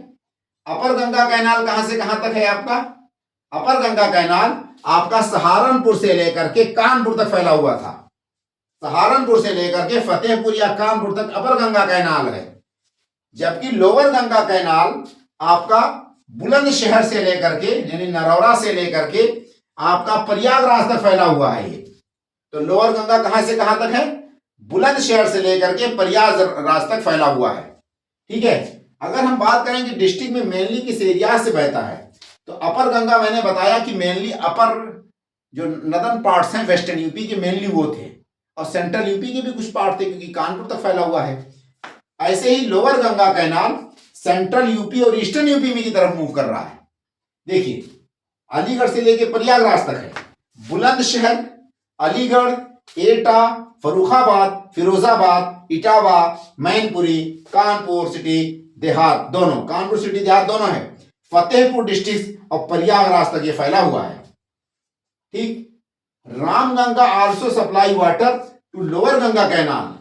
Speaker 1: अपर गंगा कैनाल कहां से कहां तक है आपका, अपर गंगा कैनाल आपका सहारनपुर से लेकर के कानपुर तक फैला हुआ था। सहारनपुर से लेकर के फतेहपुर या कानपुर तक अपर गंगा कैनाल है, जबकि लोअर गंगा कैनाल आपका बुलंदशहर से लेकर के, यानी नरौरा से लेकर के आपका प्रयागराज तक फैला हुआ है ये। तो लोअर गंगा कहां से कहां तक है, बुलंदशहर से लेकर के प्रयागराज तक फैला हुआ है। ठीक है, अगर हम बात करें कि डिस्ट्रिक्ट में मेनली किस एरिया से बहता है, तो अपर गंगा मैंने बताया कि मेनली अपर जो नदर्न पार्ट्स हैं वेस्टर्न यूपी के मेनली वो थे, और सेंट्रल यूपी के भी कुछ पार्ट थे क्योंकि कानपुर तक फैला हुआ है। ऐसे ही lower Ganga canal central UP और ईस्टर्न यूपी में की तरफ मूव कर रहा है। देखिए अलीगढ़ से लेके प्रयागराज तक है, बुलंदशहर, अलीगढ़, एटा, फर्रुखाबाद, फिरोजाबाद, इटावा, मैनपुरी, कानपुर सिटी देहात, दोनों कानपुर सिटी देहात दोनों है, फतेहपुर डिस्ट्रिक्ट और प्रयागराज तक ये फैला हुआ है। ठीक, Ramganga also supply water to lower Ganga canal.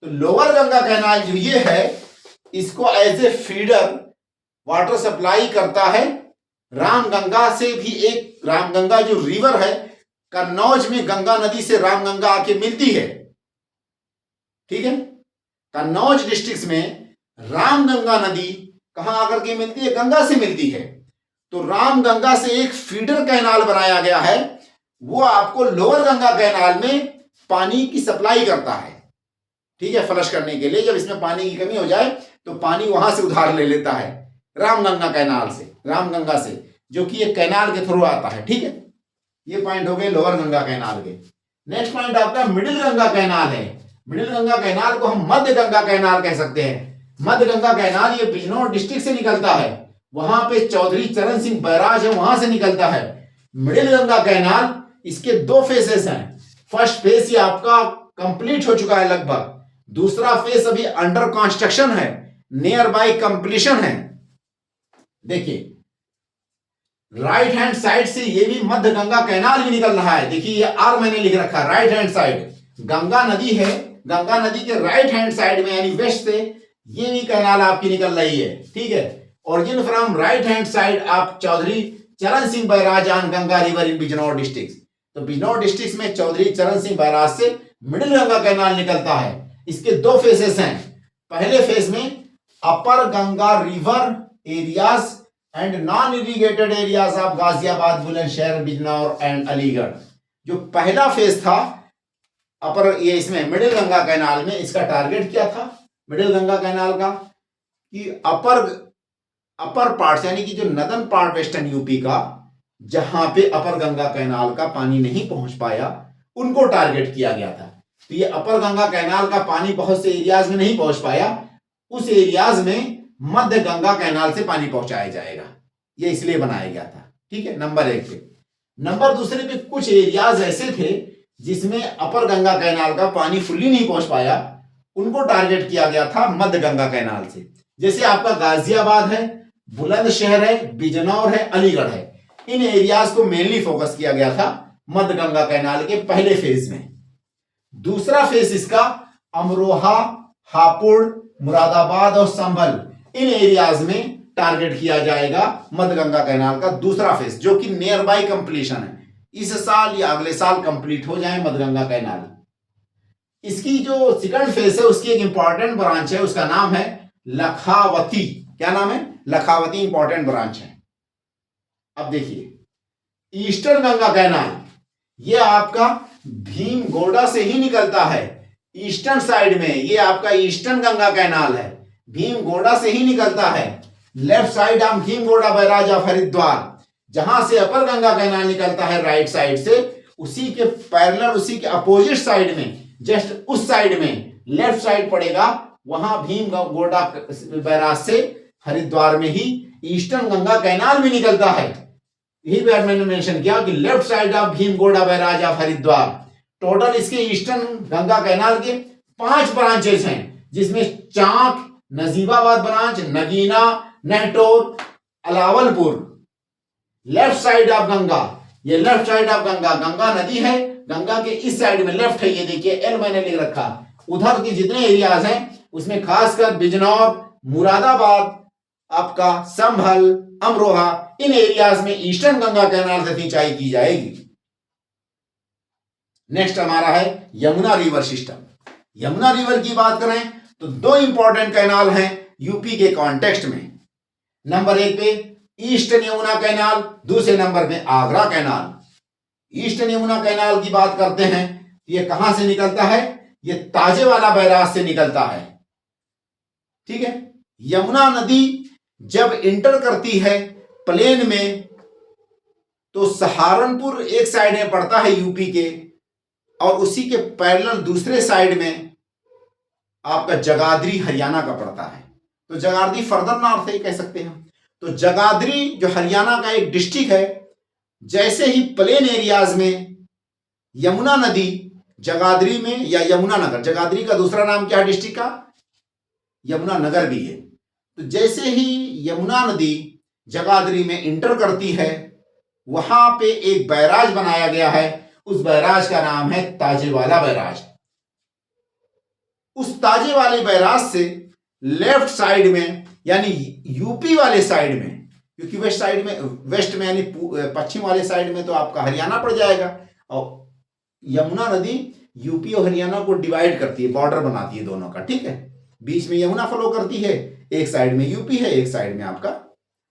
Speaker 1: तो लोअर गंगा कैनाल जो ये है इसको as a feeder water supply करता है। रामगंगा से भी एक, रामगंगा जो रिवर है कन्नौज में गंगा नदी से रामगंगा आके मिलती है। ठीक है, कन्नौज डिस्ट्रिक्ट में रामगंगा नदी कहां आकर के मिलती है? गंगा से मिलती है। तो रामगंगा से एक फीडर कैनाल बनाया गया है, वो आपको लोअर गंगा कैनाल में पानी की सप्लाई करता है। ठीक है, फ्लश करने के लिए जब इसमें पानी की कमी हो जाए तो पानी वहां से उधार ले लेता है रामगंगा कैनाल से, रामगंगा से, जो कि एक कैनाल के थ्रू आता है। ठीक है, ये पॉइंट हो गए लोअर गंगा कैनाल के। नेक्स्ट पॉइंट आपका मिडिल गंगा कैनाल है। मिडिल गंगा कैनाल को हम मध्य गंगा कैनाल कह सकते हैं। मध्य गंगा कैनाल ये बिजनौर डिस्ट्रिक्ट से निकलता है, वहां पे चौधरी चरण सिंह बैराज है, वहां से निकलता है। मिडिल गंगा कैनाल, इसके दो फेसेस हैं। फर्स्ट फेस ये आपका कंप्लीट हो चुका है लगभग, दूसरा फेस अभी अंडर कंस्ट्रक्शन है, नियर बाय कंप्लीशन है। देखिए राइट हैंड साइड से ये भी मध्य गंगा कैनाल भी निकल रहा है। देखिए ये आर मैंने लिख रखा है, राइट हैंड साइड गंगा नदी है, गंगा नदी के राइट हैंड साइड में यानी वेस्ट से ये भी कैनाल आपकी निकल रही है। ठीक है, origin from right hand side आप Chaudhary Charan Singh barrage on Ganga river in Bijnor district. तो बिजनौर डिस्ट्रिक्ट में चौधरी चरण सिंह बैराज से मिडिल गंगा कैनाल निकलता है। इसके दो फेसेस हैं। पहले फेस में upper Ganga river areas and non irrigated areas of Ghaziabad, Bulandshahr, Bijnor and Aligarh. जो पहला फेज था अपर, ये इसमें मिडिल गंगा कैनाल में, इसका टारगेट क्या था मिडिल गंगा कैनाल का? कि अपर पार्ट यानी कि जो नदन पार्ट वेस्टर्न यूपी का, जहां पे अपर गंगा कैनाल का पानी नहीं पहुंच पाया, उनको टारगेट किया गया था। तो ये अपर गंगा कैनाल का पानी बहुत से एरियाज में नहीं पहुंच पाया, उस एरियाज में मध्य गंगा कैनाल से पानी पहुंचाया जाएगा, ये इसलिए बनाया गया था। ठीक है, नंबर एक पे। नंबर दूसरे पे कुछ एरियाज ऐसे थे जिसमें अपर गंगा कैनाल का पानी फुल्ली नहीं पहुंच पाया, उनको टारगेट किया गया था मध्य गंगा कैनाल से। जैसे आपका गाजियाबाद है, बुलंदशहर है, बिजनौर है, अलीगढ़ है, इन एरियाज को मेनली फोकस किया गया था मध्य गंगा कैनाल के पहले फेज में। दूसरा फेज इसका अमरोहा, हापुड़, मुरादाबाद और संभल, इन एरियाज में टारगेट किया जाएगा मध्य गंगा कैनाल का दूसरा फेज, जो कि नियर बाय कंप्लीशन है। इस साल या अगले साल कंप्लीट हो जाए मध्य गंगा कैनाल। इसकी जो सेकंड फेज है उसकी एक इंपॉर्टेंट ब्रांच है, उसका नाम है लखावती। क्या नाम है? लखावती इंपॉर्टेंट ब्रांच है। अब देखिए ईस्टर्न गंगा कैनाल, ये आपका भीमगोड़ा से ही निकलता है। ईस्टर्न साइड में ये आपका ईस्टर्न गंगा कैनाल है, भीमगोड़ा से ही निकलता है। लेफ्ट साइड हम भीमगोड़ा बैराज ऑफ हरिद्वार, जहां से अपर गंगा कैनाल निकलता है राइट साइड से, उसी के पैरेलल, उसी के अपोजिट साइड में, जस्ट उस साइड में लेफ्ट साइड पड़ेगा, वहां भीमगोड़ा बैराज से हरिद्वार में ही ईस्टर्न गंगा कैनाल भी निकलता है। यही बात मैंने मेंशन किया कि left side of Bhimgoda barrage of Haridwar. Total इसके ईस्टर्न गंगा कैनाल के 5 ब्रांचेस हैं, जिसमें Chak, Najibabad branch, Nagina, Nehtaur, Alawalpur. Left side of Ganga, ये left side of Ganga, Ganga नदी है, गंगा के इस साइड में लेफ्ट है, ये देखिए एल मैंने लिख रखा। उधर के जितने एरियाज हैं उसमें खासकर बिजनौर, मुरादाबाद, आपका संभल, अमरोहा, इन एरियाज में ईस्टर्न गंगा कैनाल से सिंचाई की जाएगी। नेक्स्ट हमारा है Yamuna river system. Yamuna river की बात करें तो 2 इंपॉर्टेंट कैनाल हैं यूपी के कॉन्टेक्स्ट में। नंबर 1 पे ईस्टर्न यमुना कैनाल, दूसरे नंबर पे Agra canal. Eastern Yamuna canal की बात करते हैं, ये कहां से निकलता है? ये ताजेवाला बैराज से निकलता है। ठीक है, यमुना नदी जब इंटर करती है प्लेन में, तो सहारनपुर एक साइड में पड़ता है यूपी के, और उसी के पैरेलल दूसरे साइड में आपका जगाधरी हरियाणा का पड़ता है। तो जगाधरी फर्दर नॉर्थ है कह सकते हैं। तो जगाधरी जो हरियाणा का एक डिस्ट्रिक्ट है, जैसे ही प्लेन एरियाज में यमुना नदी जगाधरी में, या यमुना नगर, जगाधरी का दूसरा नाम क्या है डिस्ट्रिक्ट का? यमुना नगर भी है। तो जैसे ही यमुना नदी जगाधरी में इंटर करती है, वहां पे एक बैराज बनाया गया है, उस बैराज का नाम है ताजेवाला बैराज। उस ताजेवाले बैराज से लेफ्ट साइड में यानी यूपी वाले साइड में, क्योंकि वेस्ट साइड में, वेस्ट में यानी पश्चिम वाले साइड में तो आपका हरियाणा पड़ जाएगा, और यमुना नदी यूपी और हरियाणा को डिवाइड करती है, बॉर्डर बनाती है दोनों का, ठीक है। बीच में यमुना फ्लो करती है, एक साइड में यूपी है, एक साइड में आपका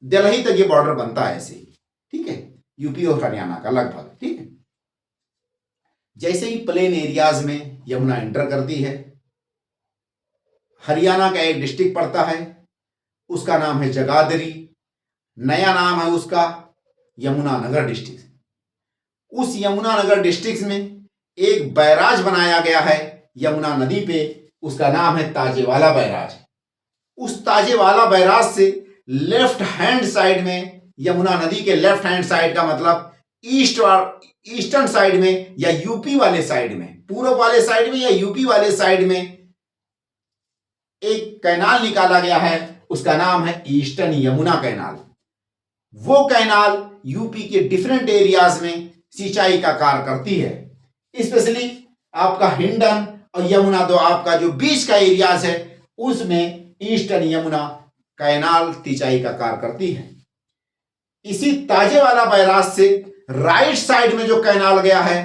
Speaker 1: दिल्ली तक ये बॉर्डर बनता है ऐसे ही, ठीक है, यूपी और हरियाणा का लगभग, ठीक है। जैसे ही प्लेन एरियाज में यमुना एंटर करती है, हरियाणा का एक डिस्ट्रिक्ट पड़ता है, उसका नाम है जगाधरी, नया नाम है उसका यमुनानगर डिस्ट्रिक्ट। उस यमुनानगर डिस्ट्रिक्ट में एक बैराज बनाया गया है यमुना नदी पे, उसका नाम है ताजेवाला बैराज। उस ताजेवाला बैराज से लेफ्ट हैंड साइड में, यमुना नदी के लेफ्ट हैंड साइड का मतलब ईस्ट और ईस्टर्न साइड में या यूपी वाले साइड में, पूर्व वाले साइड में या यूपी वाले साइड में एक कैनाल निकाला गया है, उसका नाम है ईस्टर्न यमुना कैनाल। वो कैनाल यूपी के डिफरेंट एरियाज में सिंचाई का कार्य करती है, स्पेशली आपका हिंडन और यमुना दो आपका जो बीच का एरियाज है उसमें ईस्टर्न यमुना कैनाल सिंचाई का कार्य करती है। इसी ताजेवाला बैराज से राइट साइड में जो कैनाल गया है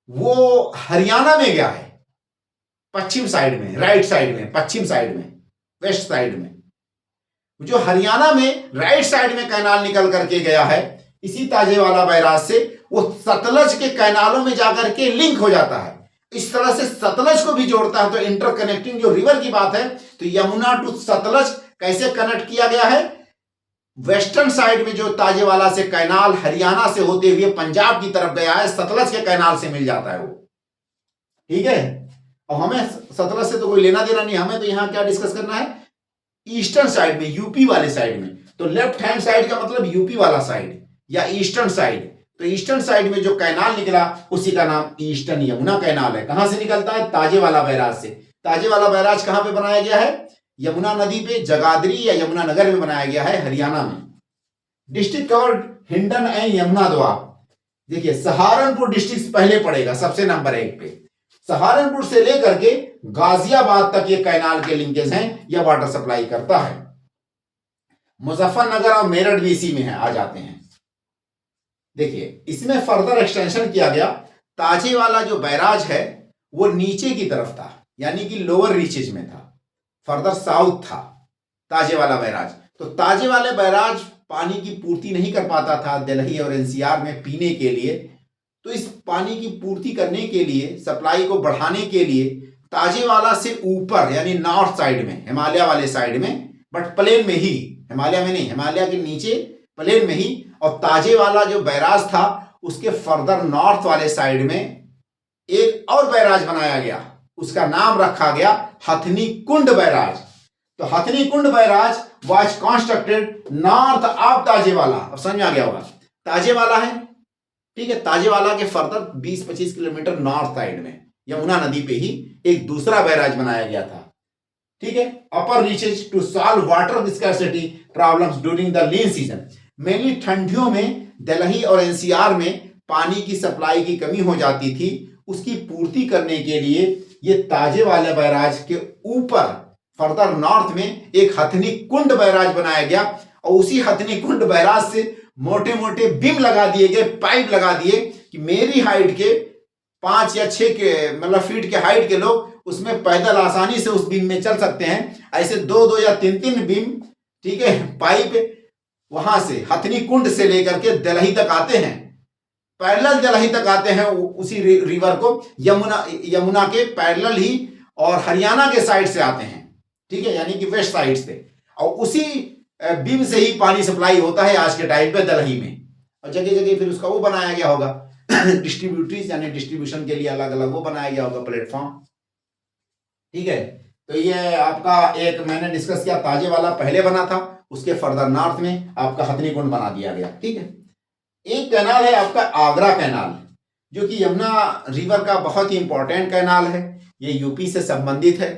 Speaker 1: वो हरियाणा में गया है, पश्चिम साइड में, राइट साइड में, पश्चिम साइड में, वेस्ट साइड में। जो हरियाणा में राइट साइड में कैनाल निकल करके गया है इसी ताजेवाला बैराज से, वो सतलज के कैनालों में जाकर के लिंक हो जाता है, इस तरह से सतलज को भी जोड़ता है। तो इंटरकनेक्टिंग जो रिवर की बात है, तो यमुना टू सतलज कैसे कनेक्ट किया गया है, वेस्टर्न साइड में जो ताजेवाला से कैनाल हरियाणा से होते हुए पंजाब की तरफ गया है, सतलज के कैनाल से मिल जाता है वो, ठीक है। और हमें सतलज से तो कोई लेना देना नहीं, हमें तो यहां क्या डिस्कस करना है, ईस्टर्न साइड में, यूपी वाले साइड में। तो लेफ्ट हैंड साइड का मतलब यूपी वाला साइड या ईस्टर्न साइड। तो ईस्टर्न साइड में जो कैनाल निकला उसी का नाम ईस्टर्न यमुना कैनाल है। कहां से निकलता है, ताजेवाला बैराज से। ताजेवाला बैराज कहां पे बनाया गया है, यमुना नदी पे, जगाधरी या यमुनानगर में बनाया गया है, हरियाणा में। District covered Hindon and Yamuna द्वा। देखिए सहारनपुर डिस्ट्रिक्ट पहले पड़ेगा सबसे नंबर 1 पे। सहारनपुर से लेकर के गाजियाबाद तक ये कैनाल के लिंकेज हैं, यह वाटर सप्लाई करता है। मुजफ्फरनगर और मेरठ भी इसी में है, आ जाते हैं। देखिए इसमें फर्दर एक्सटेंशन किया गया। ताजेवाला जो बैराज है वो नीचे की तरफ था, यानी कि लोअर रीचेज में था, फर्दर साउथ था ताजेवाला बैराज। तो ताजेवाला बैराज पानी की पूर्ति नहीं कर पाता था दिल्ली और एनसीआर में पीने के लिए। तो इस पानी की पूर्ति करने के लिए, सप्लाई को बढ़ाने के लिए ताजेवाला से ऊपर यानी नॉर्थ साइड में, हिमालय वाले साइड में, बट प्लेन में ही, हिमालय में नहीं, हिमालय के नीचे प्लेन में ही, और ताजेवाला जो बैराज था उसके फर्दर नॉर्थ वाले साइड में एक और बैराज बनाया गया, उसका नाम रखा गया हथनी कुंड बैराज। तो Hathni Kund barrage was constructed north of Tajewala. अब समझ में आ गया होगा, ताजेवाला है, ठीक है, ताजेवाला के फर्दर 20-25 किलोमीटर नॉर्थ साइड में यमुना नदी पे ही एक दूसरा बैराज बनाया गया था, ठीक है। Upper reaches to solve water scarcity problems during the lean season. Mainly ठंडियों में दिल्ली और एनसीआर में पानी की सप्लाई की कमी हो जाती थी, उसकी पूर्ति करने के लिए ये ताजेवाला बैराज के ऊपर फर्दर नॉर्थ में एक हथनी कुंड बैराज बनाया गया, और उसी हथनी कुंड बैराज से मोटे मोटे बीम लगा दिए गए, पाइप लगा दिए कि मेरी हाइट के 5 या 6 के मतलब फीट के हाइट के लोग उसमें पैदल आसानी से उस बीम में चल सकते हैं। ऐसे 2-2 या 3-3 बीम, ठीक है, पाइप वहां से हथनी कुंड से लेकर के दिल्ली तक आते हैं, पैरेलल दिल्ली तक आते हैं, उसी रिवर को यमुना के पैरेलल ही, और हरियाणा के साइड से आते हैं, ठीक है, यानी कि वेस्ट साइड से, और उसी बीम से ही पानी सप्लाई होता है आज के टाइम पे दिल्ली में। और जगह जगह फिर उसका वो बनाया गया होगा डिस्ट्रीब्यूटरीज, यानी डिस्ट्रीब्यूशन के लिए अलग अलग वो बनाया गया होगा प्लेटफॉर्म, ठीक है। तो ये आपका एक मैंने डिस्कस किया, ताजेवाला पहले बना था, उसके फर्दर नॉर्थ में आपका हथनी कुंड बना दिया गया, ठीक है। एक कैनाल है आपका आगरा कैनाल, जो कि यमुना रिवर का बहुत ही इंपॉर्टेंट कैनाल है, ये यूपी से संबंधित है।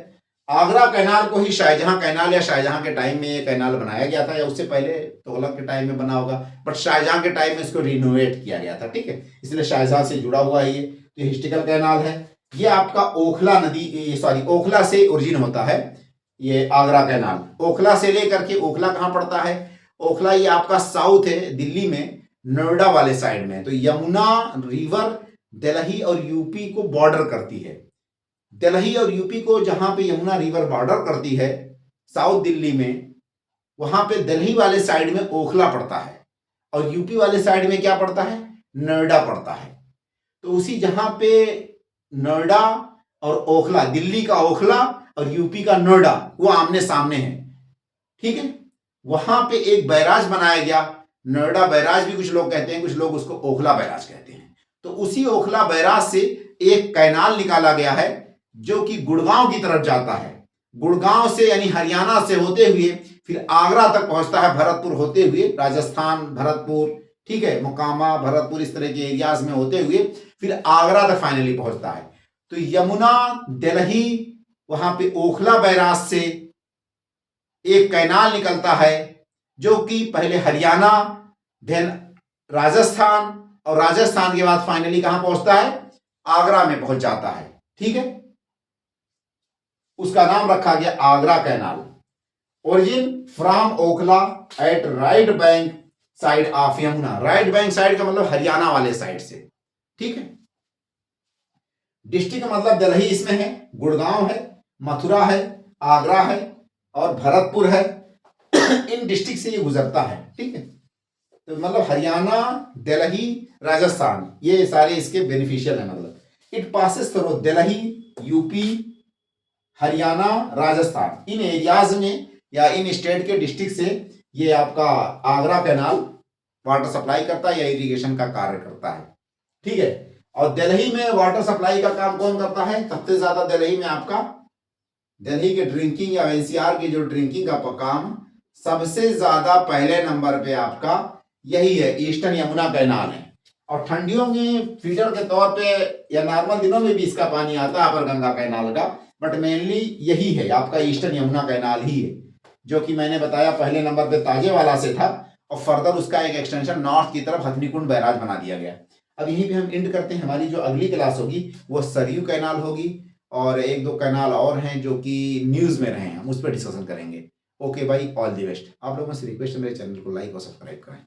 Speaker 1: आगरा कैनाल को ही शाहजहां कैनाल या शाहजहां के टाइम में ये कैनाल बनाया गया था, या उससे पहले तुगलक के टाइम में बना होगा, बट शाहजहां के टाइम में इसको रिनोवेट किया गया था, ठीक है, इसलिए शाहजहां से जुड़ा हुआ है ये। तो हिस्टोरिकल कैनाल है ये, आपका ओखला नदी, सॉरी ओखला से ओरिजिन होता है, ये आगरा कैनाल ओखला से लेकर के, ओखला कहाँ पड़ता है, ओखला ये आपका साउथ है, दिल्ली में नोएडा वाले साइड में। तो यमुना रिवर दिल्ली और यूपी को बॉर्डर करती है। दिल्ली और यूपी को जहां पे यमुना रिवर बॉर्डर करती है साउथ दिल्ली में, वहां पे दिल्ली वाले साइड में ओखला पड़ता है और यूपी वाले साइड में क्या पड़ता है, नोएडा पड़ता है। तो उसी जहां पे नोएडा और ओखला, दिल्ली का ओखला और यूपी का नोएडा, वो आमने सामने है, ठीक है। वहां पे एक बैराज बनाया गया, नोएडा बैराज भी कुछ लोग कहते हैं, कुछ लोग उसको ओखला बैराज कहते हैं। तो उसी ओखला बैराज से एक कैनाल निकाला गया है जो कि गुड़गांव की तरफ जाता है। गुड़गांव से यानी हरियाणा से होते हुए फिर आगरा तक पहुंचता है, भरतपुर होते हुए, राजस्थान भरतपुर, ठीक है, मोकामा भरतपुर इस तरह के एरियाज में होते हुए फिर आगरा तक फाइनली पहुंचता है। तो यमुना दिल्ली वहां पे ओखला बैराज से एक कैनाल निकलता है जो कि पहले हरियाणा, देन राजस्थान, और राजस्थान के बाद फाइनली कहां पहुंचता है, आगरा में पहुंच जाता है, ठीक है। उसका नाम रखा गया Agra canal. Origin from Okhla at right bank side of Yamuna. Right bank side का मतलब हरियाणा वाले साइड से, ठीक है। डिस्ट्रिक्ट का मतलब दिल्ली इसमें है, गुड़गांव है, मथुरा है, आगरा है और भरतपुर है। इन डिस्ट्रिक्ट से ये गुजरता है, ठीक है। तो मतलब हरियाणा, दिल्ली, राजस्थान, ये सारे इसके बेनिफिशियल है। मतलब it passes through Delhi, UP, Haryana, Rajasthan, in areas में या इन स्टेट के डिस्ट्रिक्ट से ये आपका आगरा कैनाल वाटर सप्लाई करता है या इरिगेशन का कार्य करता है, ठीक है। और दिल्ली में वाटर सप्लाई का काम कौन करता है, सबसे ज्यादा दिल्ली में आपका, दिल्ली के ड्रिंकिंग या एनसीआर की जो ड्रिंकिंग का काम सबसे ज्यादा पहले नंबर पे आपका यही है, ईस्टर्न यमुना कैनाल है। और ठंडियों में फीडर के तौर पे या नॉर्मल दिनों में भी इसका पानी आता है अपर गंगा कैनाल का, बट मेनली यही है आपका ईस्टर्न यमुना कैनाल ही है, जो कि मैंने बताया पहले नंबर पे ताजेवाला से था और फर्दर उसका एक एक्सटेंशन नॉर्थ की तरफ हथनीकुंड बैराज बना दिया गया। अब यहीं पे हम एंड करते हैं। हमारी जो अगली क्लास होगी वो सरयू कैनाल होगी और एक दो कैनाल और हैं जो कि न्यूज़ में रहे हैं, हम उस पर डिस्कशन करेंगे। ओके भाई, ऑल दी बेस्ट। आप लोगों से रिक्वेस्ट है मेरे चैनल को लाइक और सब्सक्राइब करें।